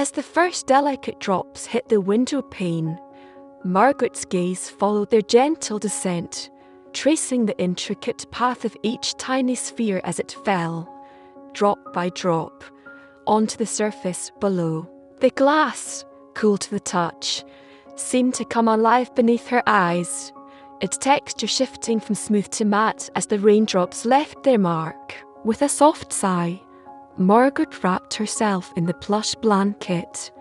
As the first delicate drops hit the window pane, Margaret's gaze followed their gentle descent, tracing the intricate path of each tiny sphere as it fell, drop by drop, onto the surface below. The glass, cool to the touch, seemed to come alive beneath her eyes, its texture shifting from smooth to matte as the raindrops left their mark. With a soft sigh, Margaret wrapped herself in the plush blanket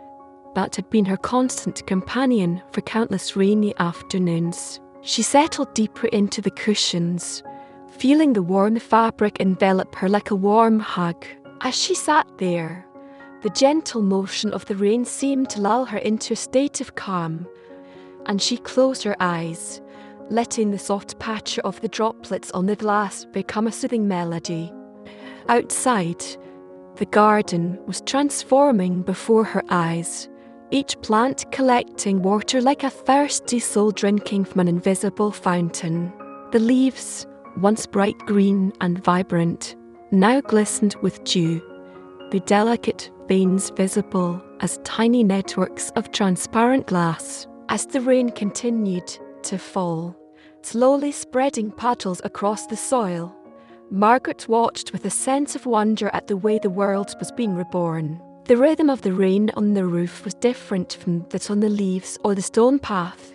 that had been her constant companion for countless rainy afternoons. She settled deeper into the cushions, feeling the warm fabric envelop her like a warm hug. As she sat there, the gentle motion of the rain seemed to lull her into a state of calm, and she closed her eyes, letting the soft patter of the droplets on the glass become a soothing melody. Outside, the garden was transforming before her eyes, each plant collecting water like a thirsty soul drinking from an invisible fountain. The leaves, once bright green and vibrant, now glistened with dew, the delicate veins visible as tiny networks of transparent glass. As the rain continued to fall, slowly spreading puddles across the soil, Margaret watched with a sense of wonder at the way the world was being reborn. The rhythm of the rain on the roof was different from that on the leaves or the stone path,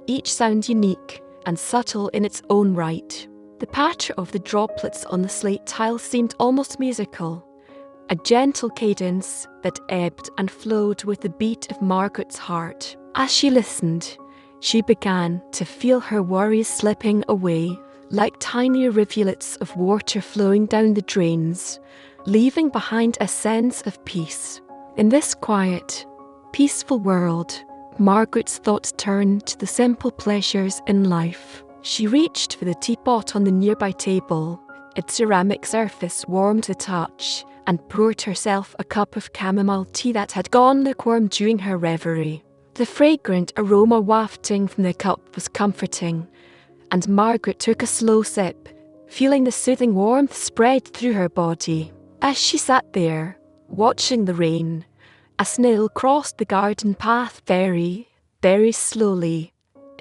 each sound unique and subtle in its own right. The patter of the droplets on the slate tile seemed almost musical, a gentle cadence that ebbed and flowed with the beat of Margaret's heart. As she listened, she began to feel her worries slipping away, like tiny rivulets of water flowing down the drains, leaving behind a sense of peace. In this quiet, peaceful world, Margaret's thoughts turned to the simple pleasures in life. She reached for the teapot on the nearby table, its ceramic surface warm to touch, and poured herself a cup of chamomile tea that had gone lukewarm during her reverie. The fragrant aroma wafting from the cup was comforting, and Margaret took a slow sip, feeling the soothing warmth spread through her body. As she sat there, watching the rain, a snail crossed the garden path very, very slowly,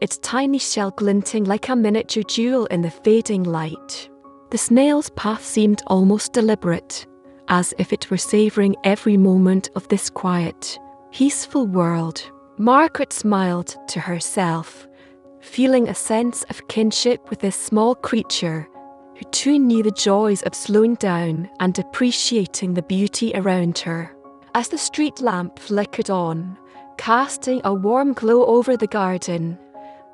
its tiny shell glinting like a miniature jewel in the fading light. The snail's path seemed almost deliberate, as if it were savouring every moment of this quiet, peaceful world. Margaret smiled to herself, feeling a sense of kinship with this small creature who too knew the joys of slowing down and appreciating the beauty around her. As the street lamp flickered on, casting a warm glow over the garden,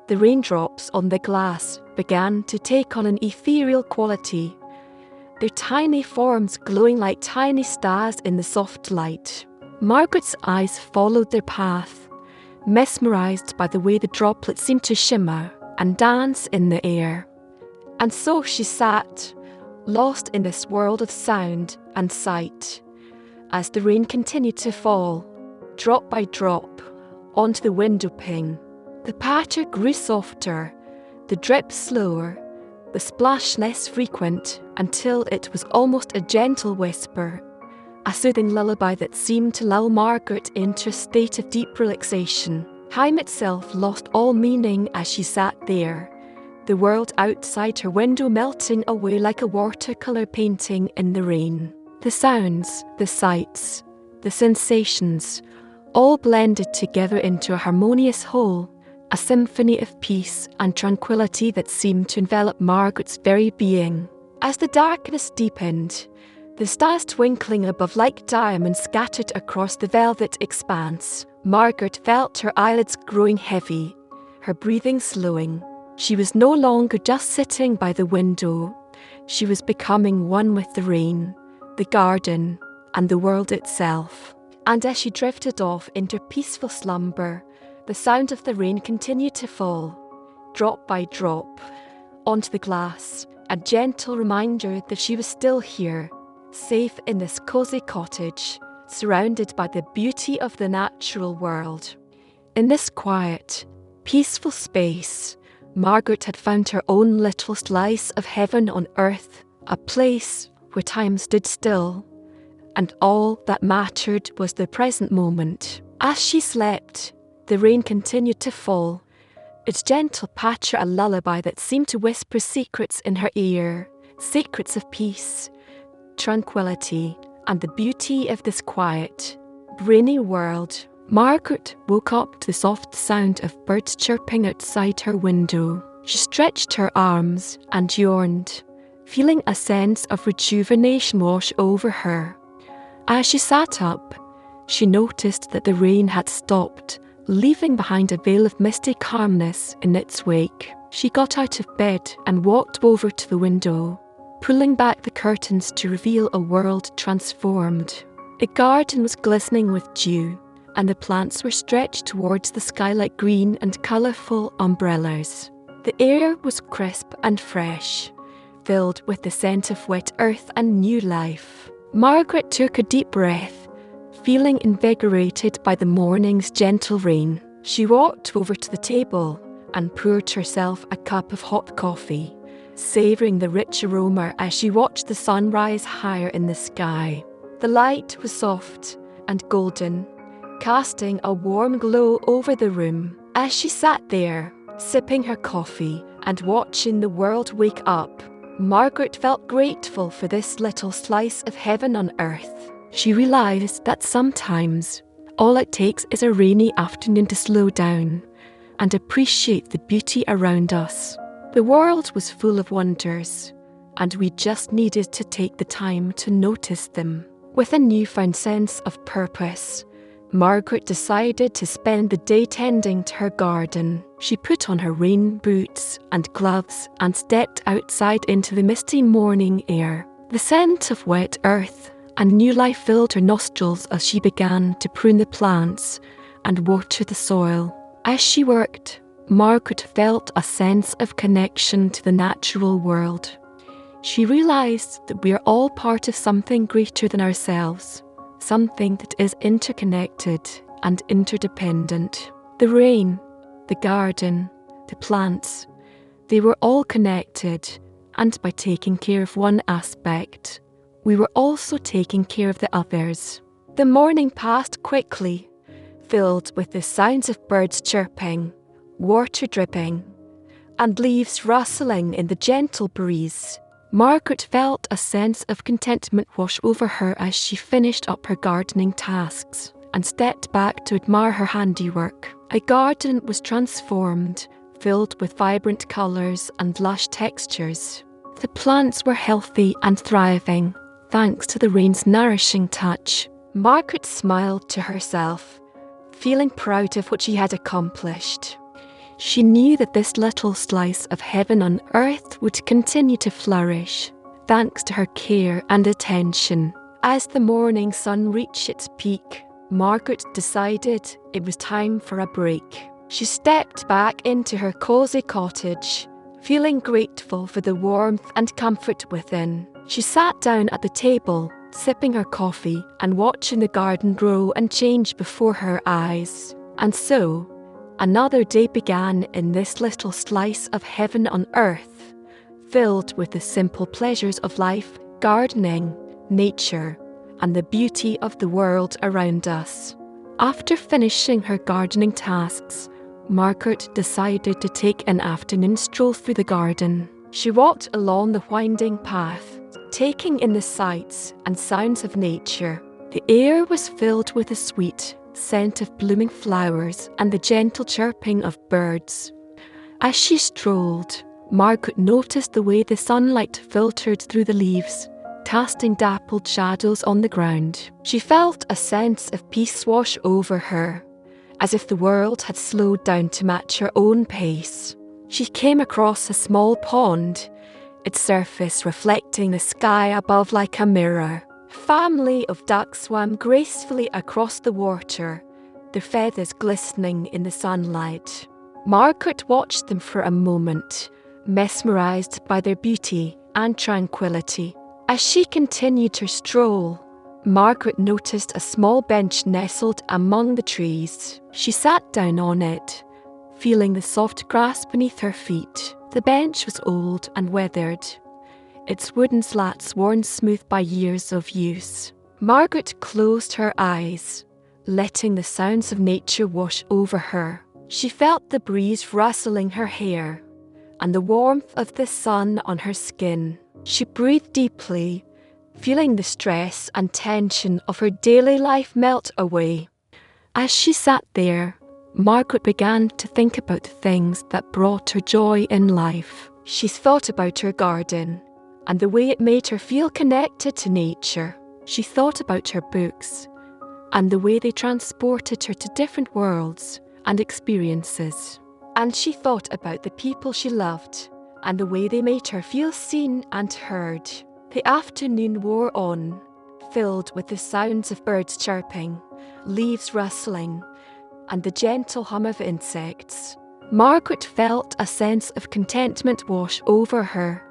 the raindrops on the glass began to take on an ethereal quality, their tiny forms glowing like tiny stars in the soft light. Margaret's eyes followed their path, mesmerised by the way the droplets seemed to shimmer and dance in the air. And so she sat, lost in this world of sound and sight, as the rain continued to fall, drop by drop, onto the window pane. The patter grew softer, the drip slower, the splash less frequent, until it was almost a gentle whisper, a soothing lullaby that seemed to lull Margaret into a state of deep relaxation. Time itself lost all meaning as she sat there, the world outside her window melting away like a watercolour painting in the rain. The sounds, the sights, the sensations, all blended together into a harmonious whole, a symphony of peace and tranquility that seemed to envelop Margaret's very being. As the darkness deepened, the stars twinkling above like diamonds scattered across the velvet expanse, Margaret felt her eyelids growing heavy, her breathing slowing. She was no longer just sitting by the window. She was becoming one with the rain, the garden, and the world itself. And as she drifted off into peaceful slumber, the sound of the rain continued to fall, drop by drop, onto the glass, a gentle reminder that she was still here, safe in this cosy cottage, surrounded by the beauty of the natural world. In this quiet, peaceful space, Margaret had found her own little slice of heaven on earth, a place where time stood still, and all that mattered was the present moment. As she slept, the rain continued to fall, its gentle patter a lullaby that seemed to whisper secrets in her ear, secrets of peace, tranquility, and the beauty of this quiet, rainy world. Margaret woke up to the soft sound of birds chirping outside her window. She stretched her arms and yawned, feeling a sense of rejuvenation wash over her. As she sat up, she noticed that the rain had stopped, leaving behind a veil of misty calmness in its wake. She got out of bed and walked over to the window, pulling back the curtains to reveal a world transformed. The garden was glistening with dew, and the plants were stretched towards the sky like green and colourful umbrellas. The air was crisp and fresh, filled with the scent of wet earth and new life. Margaret took a deep breath, feeling invigorated by the morning's gentle rain. She walked over to the table and poured herself a cup of hot coffee, savouring the rich aroma as she watched the sun rise higher in the sky. The light was soft and golden, casting a warm glow over the room. As she sat there, sipping her coffee and watching the world wake up, Margaret felt grateful for this little slice of heaven on earth. She realised that sometimes all it takes is a rainy afternoon to slow down and appreciate the beauty around us. The world was full of wonders, and we just needed to take the time to notice them. With a newfound sense of purpose, Margaret decided to spend the day tending to her garden. She put on her rain boots and gloves and stepped outside into the misty morning air. The scent of wet earth and new life filled her nostrils as she began to prune the plants and water the soil. As she worked, Margaret felt a sense of connection to the natural world. She realised that we are all part of something greater than ourselves, something that is interconnected and interdependent. The rain, the garden, the plants, they were all connected, and by taking care of one aspect, we were also taking care of the others. The morning passed quickly, filled with the sounds of birds chirping, water dripping, and leaves rustling in the gentle breeze. Margaret felt a sense of contentment wash over her as she finished up her gardening tasks and stepped back to admire her handiwork. A garden was transformed, filled with vibrant colours and lush textures. The plants were healthy and thriving, thanks to the rain's nourishing touch. Margaret smiled to herself, feeling proud of what she had accomplished. She knew that this little slice of heaven on earth would continue to flourish, thanks to her care and attention. As the morning sun reached its peak, Margaret decided it was time for a break. She stepped back into her cosy cottage, feeling grateful for the warmth and comfort within. She sat down at the table, sipping her coffee and watching the garden grow and change before her eyes. And so, another day began in this little slice of heaven on earth, filled with the simple pleasures of life, gardening, nature, and the beauty of the world around us. After finishing her gardening tasks, Margaret decided to take an afternoon stroll through the garden. She walked along the winding path, taking in the sights and sounds of nature. The air was filled with the sweet scent of blooming flowers and the gentle chirping of birds. As she strolled, Margaret noticed the way the sunlight filtered through the leaves, casting dappled shadows on the ground. She felt a sense of peace wash over her, as if the world had slowed down to match her own pace. She came across a small pond, its surface reflecting the sky above like a mirror. A family of ducks swam gracefully across the water, their feathers glistening in the sunlight. Margaret watched them for a moment, mesmerised by their beauty and tranquility. As she continued her stroll, Margaret noticed a small bench nestled among the trees. She sat down on it, feeling the soft grass beneath her feet. The bench was old and weathered, its wooden slats worn smooth by years of use. Margaret closed her eyes, letting the sounds of nature wash over her. She felt the breeze rustling her hair and the warmth of the sun on her skin. She breathed deeply, feeling the stress and tension of her daily life melt away. As she sat there, Margaret began to think about the things that brought her joy in life. She thought about her garden and the way it made her feel connected to nature. She thought about her books and the way they transported her to different worlds and experiences. And she thought about the people she loved and the way they made her feel seen and heard. The afternoon wore on, filled with the sounds of birds chirping, leaves rustling, and the gentle hum of insects. Margaret felt a sense of contentment wash over her,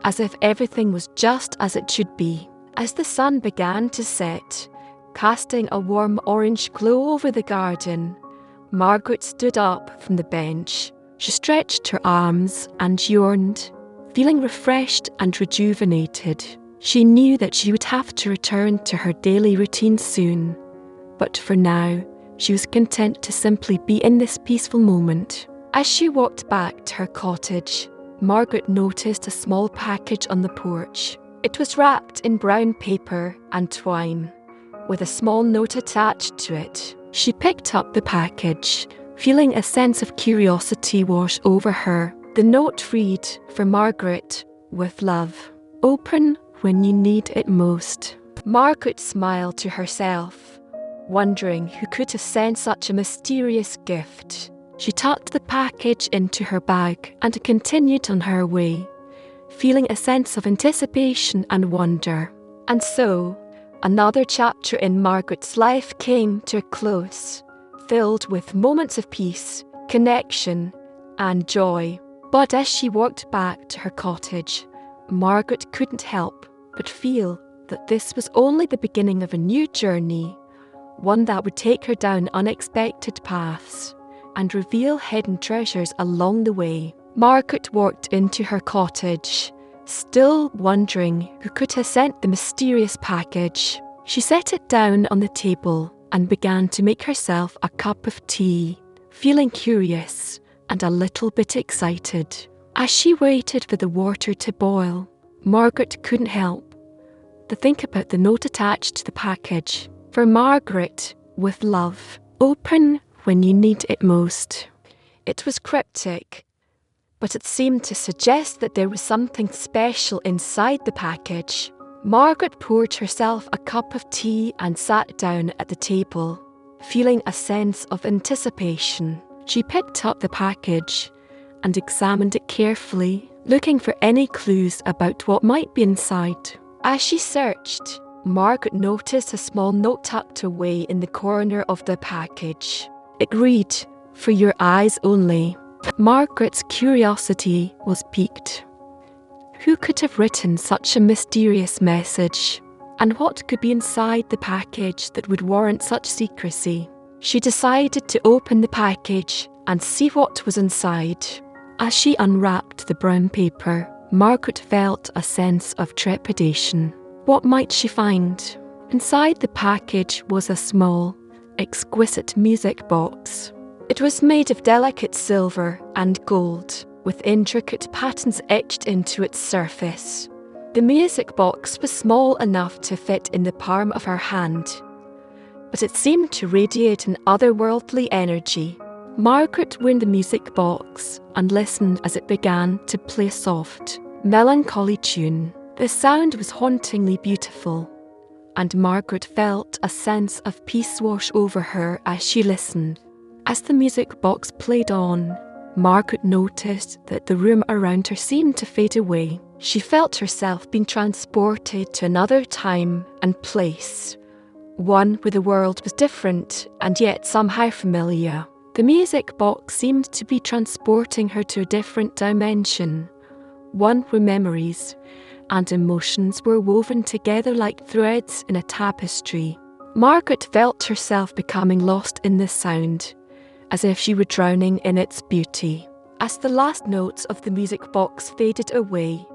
as if everything was just as it should be. As the sun began to set, casting a warm orange glow over the garden, Margaret stood up from the bench. She stretched her arms and yawned, feeling refreshed and rejuvenated. She knew that she would have to return to her daily routine soon, but for now, she was content to simply be in this peaceful moment. As she walked back to her cottage, Margaret noticed a small package on the porch. It was wrapped in brown paper and twine, with a small note attached to it. She picked up the package, feeling a sense of curiosity wash over her. The note read, "For Margaret, with love. Open when you need it most." Margaret smiled to herself, wondering who could have sent such a mysterious gift. She tucked the package into her bag and continued on her way, feeling a sense of anticipation and wonder. And so, another chapter in Margaret's life came to a close, filled with moments of peace, connection, and joy. But as she walked back to her cottage, Margaret couldn't help but feel that this was only the beginning of a new journey, one that would take her down unexpected paths and reveal hidden treasures along the way. Margaret walked into her cottage, still wondering who could have sent the mysterious package. She set it down on the table and began to make herself a cup of tea, feeling curious and a little bit excited. As she waited for the water to boil, Margaret couldn't help but think about the note attached to the package. "For Margaret, with love. Open when you need it most." It was cryptic, but it seemed to suggest that there was something special inside the package. Margaret poured herself a cup of tea and sat down at the table, feeling a sense of anticipation. She picked up the package and examined it carefully, looking for any clues about what might be inside. As she searched, Margaret noticed a small note tucked away in the corner of the package. It read, "For your eyes only." Margaret's curiosity was piqued. Who could have written such a mysterious message? And what could be inside the package that would warrant such secrecy? She decided to open the package and see what was inside. As she unwrapped the brown paper, Margaret felt a sense of trepidation. What might she find? Inside the package was a small, exquisite music box. It was made of delicate silver and gold, with intricate patterns etched into its surface. The music box was small enough to fit in the palm of her hand, but it seemed to radiate an otherworldly energy. Margaret wound the music box and listened as it began to play a soft, melancholy tune. The sound was hauntingly beautiful, and Margaret felt a sense of peace wash over her as she listened. As the music box played on, Margaret noticed that the room around her seemed to fade away. She felt herself being transported to another time and place, one where the world was different and yet somehow familiar. The music box seemed to be transporting her to a different dimension, one where memories and emotions were woven together like threads in a tapestry. Margaret felt herself becoming lost in the sound, as if she were drowning in its beauty. As the last notes of the music box faded away,